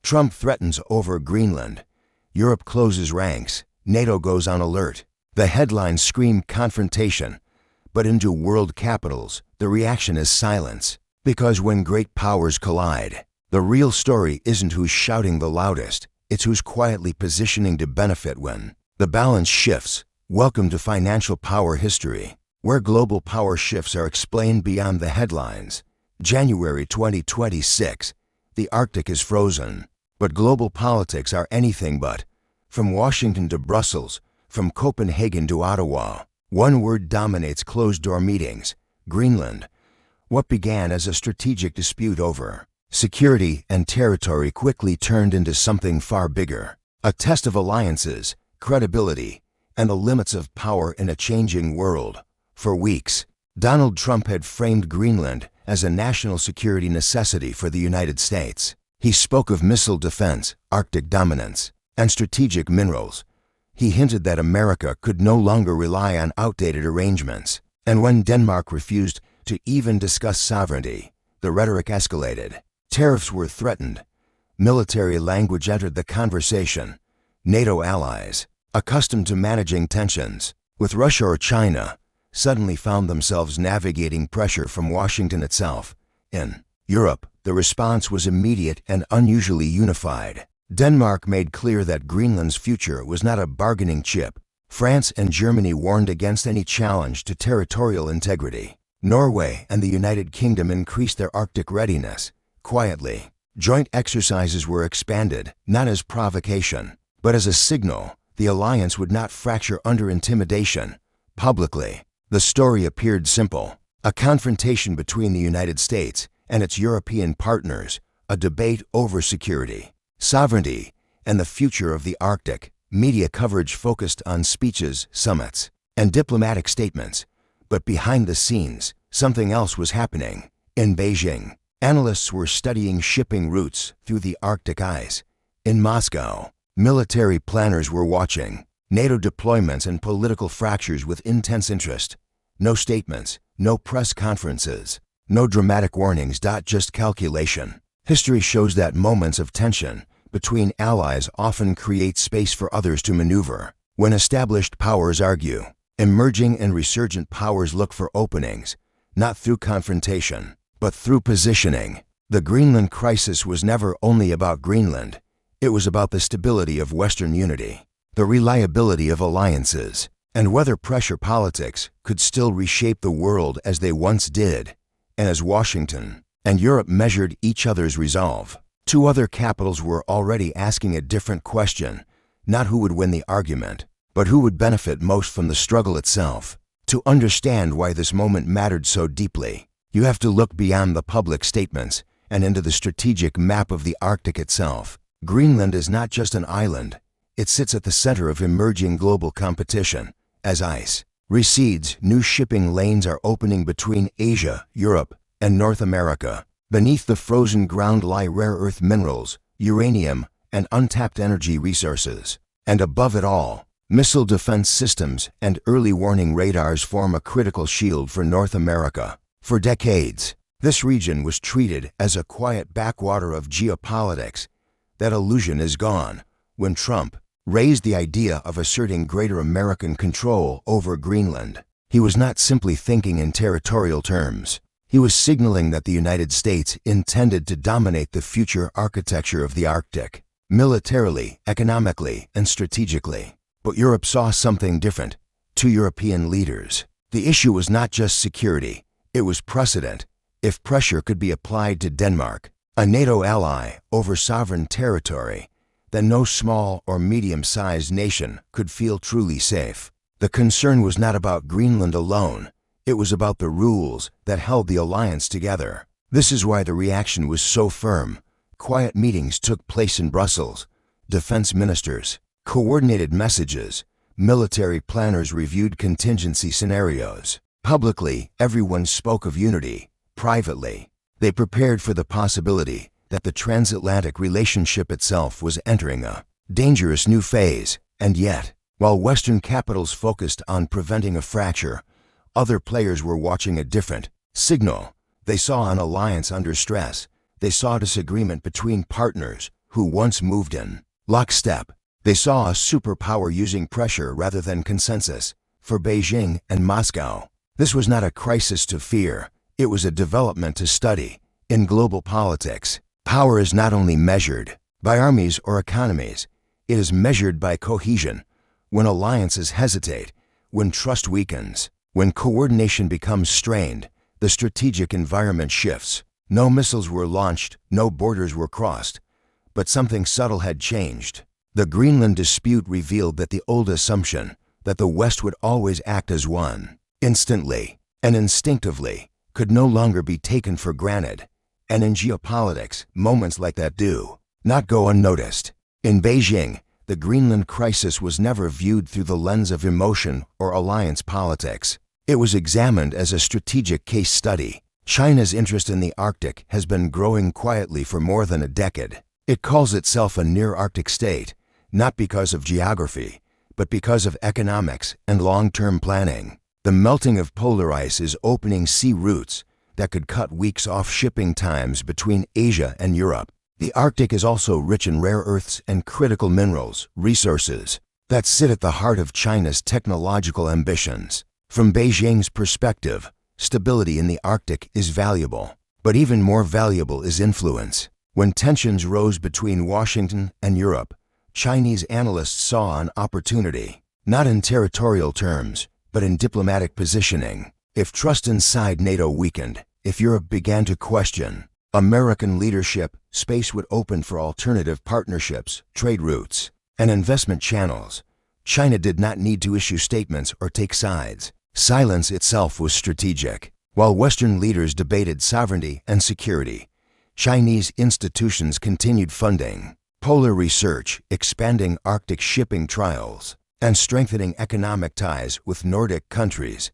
Trump threatens over Greenland. Europe closes ranks. NATO goes on alert. The headlines scream confrontation. But into world capitals, the reaction is silence. Because when great powers collide, the real story isn't who's shouting the loudest, it's who's quietly positioning to benefit when the balance shifts. Welcome to Financial Power History, where global power shifts are explained beyond the headlines. January 2026. The Arctic is frozen. But global politics are anything but. From Washington to Brussels, from Copenhagen to Ottawa, one word dominates closed-door meetings: Greenland. What began as a strategic dispute over security and territory quickly turned into something far bigger. A test of alliances, credibility, and the limits of power in a changing world. For weeks, Donald Trump had framed Greenland as a national security necessity for the United States. He spoke of missile defense, Arctic dominance, and strategic minerals. He hinted that America could no longer rely on outdated arrangements. And when Denmark refused to even discuss sovereignty, the rhetoric escalated. Tariffs were threatened. Military language entered the conversation. NATO allies, accustomed to managing tensions with Russia or China, suddenly found themselves navigating pressure from Washington itself. In Europe, the response was immediate and unusually unified. Denmark made clear that Greenland's future was not a bargaining chip. France and Germany warned against any challenge to territorial integrity. Norway and the United Kingdom increased their Arctic readiness. Quietly, joint exercises were expanded, not as provocation, but as a signal the alliance would not fracture under intimidation. Publicly, the story appeared simple: a confrontation between the United States and its European partners, a debate over security, sovereignty, and the future of the Arctic. Media coverage focused on speeches, summits, and diplomatic statements. But behind the scenes, something else was happening. In Beijing, analysts were studying shipping routes through the Arctic ice. In Moscow, military planners were watching NATO deployments and political fractures with intense interest. No statements, no press conferences, no dramatic warnings, just calculation. History shows that moments of tension between allies often create space for others to maneuver. When established powers argue, emerging and resurgent powers look for openings, not through confrontation, but through positioning. The Greenland crisis was never only about Greenland. It was about the stability of Western unity, the reliability of alliances, and whether pressure politics could still reshape the world as they once did. And as Washington and Europe measured each other's resolve, two other capitals were already asking a different question: not who would win the argument, but who would benefit most from the struggle itself. To understand why this moment mattered so deeply, you have to look beyond the public statements and into the strategic map of the Arctic itself. Greenland is not just an island. It sits at the center of emerging global competition. As ice recedes, new shipping lanes are opening between Asia, Europe, and North America. Beneath the frozen ground lie rare earth minerals, uranium, and untapped energy resources. And above it all, missile defense systems and early warning radars form a critical shield for North America. For decades, this region was treated as a quiet backwater of geopolitics. That illusion is gone when Trump raised the idea of asserting greater American control over Greenland. He was not simply thinking in territorial terms. He was signaling that the United States intended to dominate the future architecture of the Arctic, militarily, economically, and strategically. But Europe saw something different. Two European leaders. The issue was not just security, it was precedent. If pressure could be applied to Denmark, a NATO ally, over sovereign territory, then no small or medium-sized nation could feel truly safe. The concern was not about Greenland alone. It was about the rules that held the alliance together. This is why the reaction was so firm. Quiet meetings took place in Brussels. Defense ministers coordinated messages. Military planners reviewed contingency scenarios. Publicly, everyone spoke of unity. Privately, they prepared for the possibility that the transatlantic relationship itself was entering a dangerous new phase. And yet, while Western capitals focused on preventing a fracture, other players were watching a different signal. They saw an alliance under stress. They saw disagreement between partners who once moved in lockstep. They saw a superpower using pressure rather than consensus. For Beijing and Moscow, this was not a crisis to fear, it was a development to study. In global politics, power is not only measured by armies or economies, it is measured by cohesion. When alliances hesitate, when trust weakens, when coordination becomes strained, the strategic environment shifts. No missiles were launched, no borders were crossed, but something subtle had changed. The Greenland dispute revealed that the old assumption that the West would always act as one, instantly and instinctively, could no longer be taken for granted. And in geopolitics, moments like that do not go unnoticed. In Beijing, the Greenland crisis was never viewed through the lens of emotion or alliance politics. It was examined as a strategic case study. China's interest in the Arctic has been growing quietly for more than a decade. It calls itself a near-Arctic state, not because of geography, but because of economics and long-term planning. The melting of polar ice is opening sea routes that could cut weeks off shipping times between Asia and Europe. The Arctic is also rich in rare earths and critical minerals, resources that sit at the heart of China's technological ambitions. From Beijing's perspective, stability in the Arctic is valuable, but even more valuable is influence. When tensions rose between Washington and Europe, Chinese analysts saw an opportunity, not in territorial terms, but in diplomatic positioning. If trust inside NATO weakened, if Europe began to question American leadership, space would open for alternative partnerships, trade routes, and investment channels. China did not need to issue statements or take sides. Silence itself was strategic. While Western leaders debated sovereignty and security, Chinese institutions continued funding polar research, expanding Arctic shipping trials, and strengthening economic ties with Nordic countries.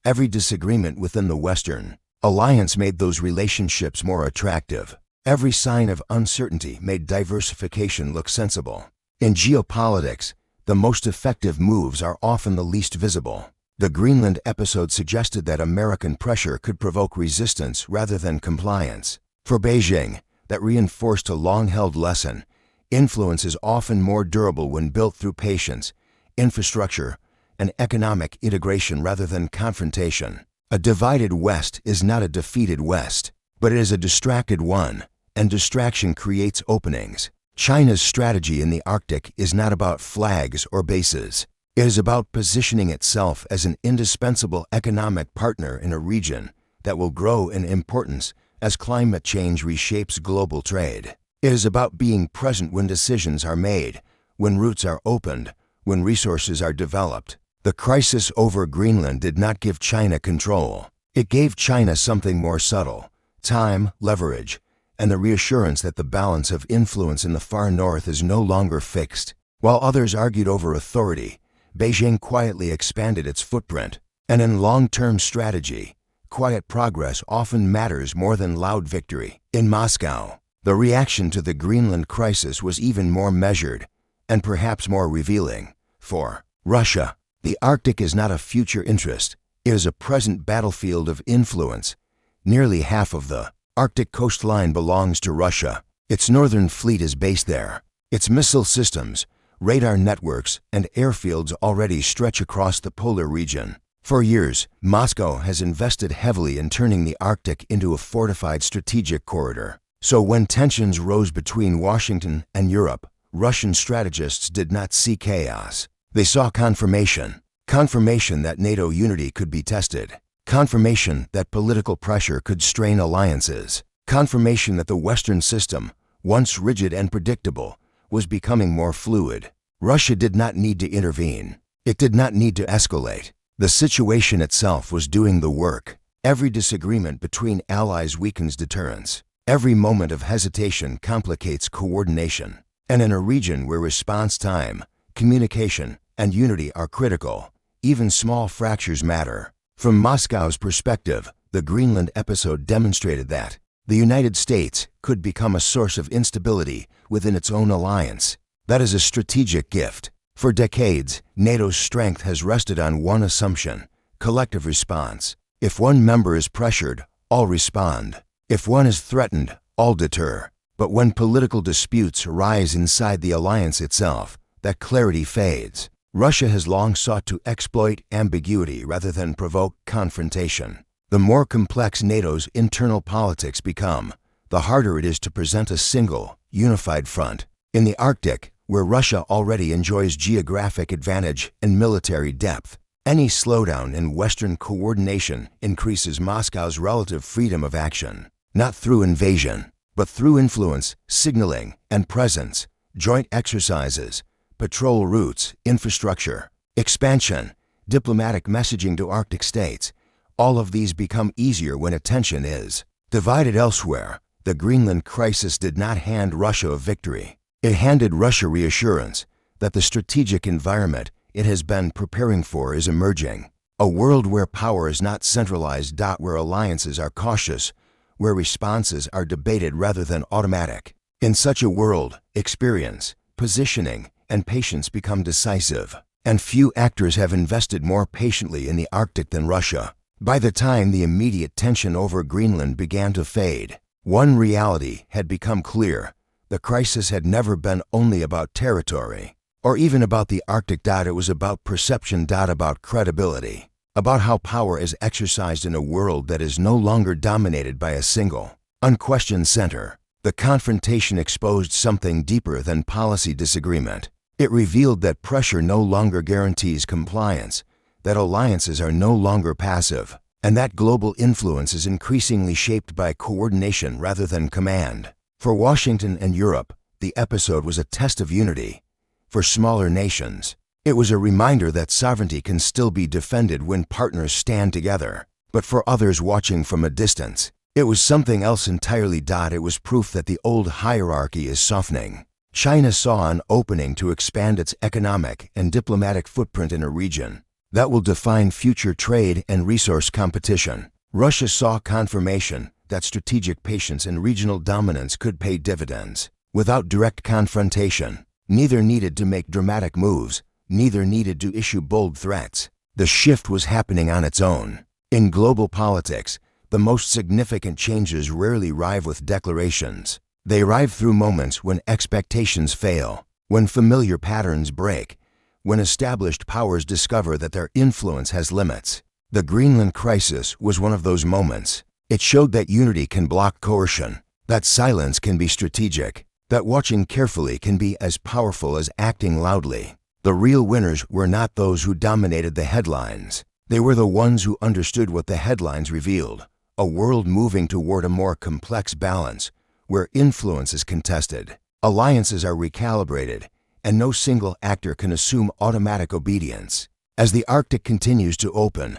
Every disagreement within the Western alliance made those relationships more attractive. Every sign of uncertainty made diversification look sensible. In geopolitics, the most effective moves are often the least visible. The Greenland episode suggested that American pressure could provoke resistance rather than compliance. For Beijing, that reinforced a long-held lesson. Influence is often more durable when built through patience, infrastructure, and economic integration rather than confrontation. A divided West is not a defeated West, but it is a distracted one, and distraction creates openings. China's strategy in the Arctic is not about flags or bases. It is about positioning itself as an indispensable economic partner in a region that will grow in importance as climate change reshapes global trade. It is about being present when decisions are made, when routes are opened, when resources are developed. The crisis over Greenland did not give China control. It gave China something more subtle: time, leverage, and the reassurance that the balance of influence in the far north is no longer fixed. While others argued over authority, Beijing quietly expanded its footprint. And in long-term strategy, quiet progress often matters more than loud victory. In Moscow, the reaction to the Greenland crisis was even more measured and perhaps more revealing. For Russia, the Arctic is not a future interest, it is a present battlefield of influence. Nearly half of the Arctic coastline belongs to Russia. Its northern fleet is based there. Its missile systems, radar networks, and airfields already stretch across the polar region. For years, Moscow has invested heavily in turning the Arctic into a fortified strategic corridor. So when tensions rose between Washington and Europe, Russian strategists did not see chaos. They saw confirmation. Confirmation that NATO unity could be tested. Confirmation that political pressure could strain alliances. Confirmation that the Western system, once rigid and predictable, was becoming more fluid. Russia did not need to intervene. It did not need to escalate. The situation itself was doing the work. Every disagreement between allies weakens deterrence. Every moment of hesitation complicates coordination. And in a region where response time, communication, and unity are critical, even small fractures matter. From Moscow's perspective, the Greenland episode demonstrated that the United States could become a source of instability within its own alliance. That is a strategic gift. For decades, NATO's strength has rested on one assumption: collective response. If one member is pressured, all respond. If one is threatened, all deter. But when political disputes arise inside the alliance itself, that clarity fades. Russia has long sought to exploit ambiguity rather than provoke confrontation. The more complex NATO's internal politics become, the harder it is to present a single, unified front. In the Arctic, where Russia already enjoys geographic advantage and military depth, any slowdown in Western coordination increases Moscow's relative freedom of action, not through invasion, but through influence, signaling, and presence, joint exercises, patrol routes, infrastructure, expansion, diplomatic messaging to Arctic states. All of these become easier when attention is divided elsewhere. The Greenland crisis did not hand Russia a victory. It handed Russia reassurance that the strategic environment it has been preparing for is emerging. A world where power is not centralized. Where alliances are cautious, where responses are debated rather than automatic. In such a world, experience, positioning, and patience become decisive, and few actors have invested more patiently in the Arctic than Russia. By the time the immediate tension over Greenland began to fade, one reality had become clear. The crisis had never been only about territory, or even about the Arctic. It was about perception, about credibility, about how power is exercised in a world that is no longer dominated by a single, unquestioned center. The confrontation exposed something deeper than policy disagreement. It revealed that pressure no longer guarantees compliance, that alliances are no longer passive, and that global influence is increasingly shaped by coordination rather than command. For Washington and Europe, the episode was a test of unity. For smaller nations, it was a reminder that sovereignty can still be defended when partners stand together. But for others watching from a distance, it was something else entirely. It was proof that the old hierarchy is softening. China saw an opening to expand its economic and diplomatic footprint in a region that will define future trade and resource competition. Russia saw confirmation that strategic patience and regional dominance could pay dividends. Without direct confrontation, neither needed to make dramatic moves, neither needed to issue bold threats. The shift was happening on its own. In global politics, the most significant changes rarely arrive with declarations. They arrive through moments when expectations fail, when familiar patterns break, when established powers discover that their influence has limits. The Greenland crisis was one of those moments. It showed that unity can block coercion, that silence can be strategic, that watching carefully can be as powerful as acting loudly. The real winners were not those who dominated the headlines. They were the ones who understood what the headlines revealed: a world moving toward a more complex balance, where influence is contested, alliances are recalibrated, and no single actor can assume automatic obedience. As the Arctic continues to open,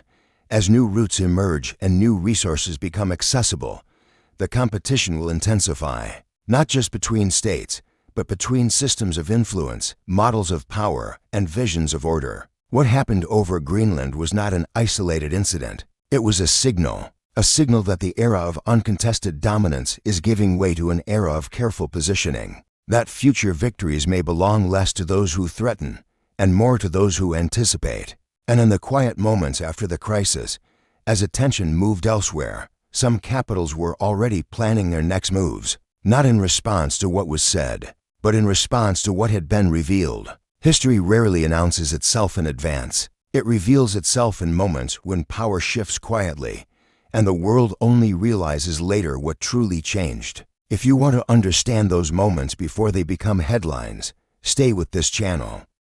as new routes emerge and new resources become accessible, the competition will intensify, not just between states, but between systems of influence, models of power, and visions of order. What happened over Greenland was not an isolated incident. It was a signal that the era of uncontested dominance is giving way to an era of careful positioning, that future victories may belong less to those who threaten and more to those who anticipate. And in the quiet moments after the crisis, as attention moved elsewhere, some capitals were already planning their next moves, not in response to what was said, but in response to what had been revealed. History rarely announces itself in advance. It reveals itself in moments when power shifts quietly, and the world only realizes later what truly changed. If you want to understand those moments before they become headlines, stay with this channel.